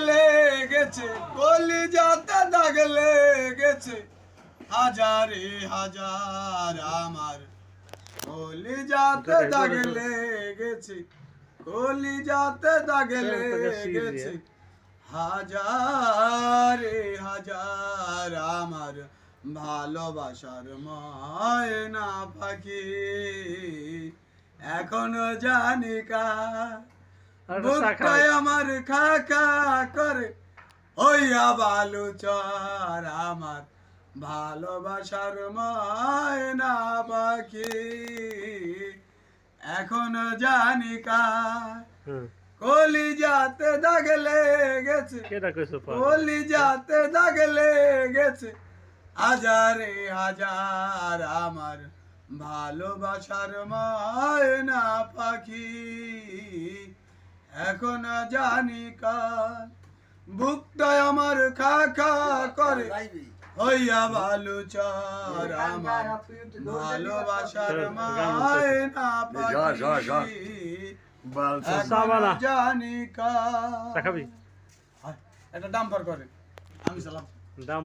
লেগেছে, কলিজাতে দাগ লেগেছে, হাজারে হাজার আমার কলিজাতে দাগ লেগেছে, কলিজাতে দাগ লেগেছে, হাজারে হাজার আমার ভালোবাসার ময়না পাখি এখনো জানি কার বুকটায় আমার খা খা করে হইয়া বালুচর আমার ভালোবাসার ময়না পাখি এখনো জানি কার কলিজাতে দাগ লেগেছে, কলিজাতে দাগ লেগেছে, হাজারে হাজার আমার ভালোবাসার ময়না পাখি এখন জানি কার বুকটায় আমার খা খা করে হইয়া বালুচর আমার ভালোবাসার ময়না পাখি জানি কার একটা ডাম্পার করে আমি চালাম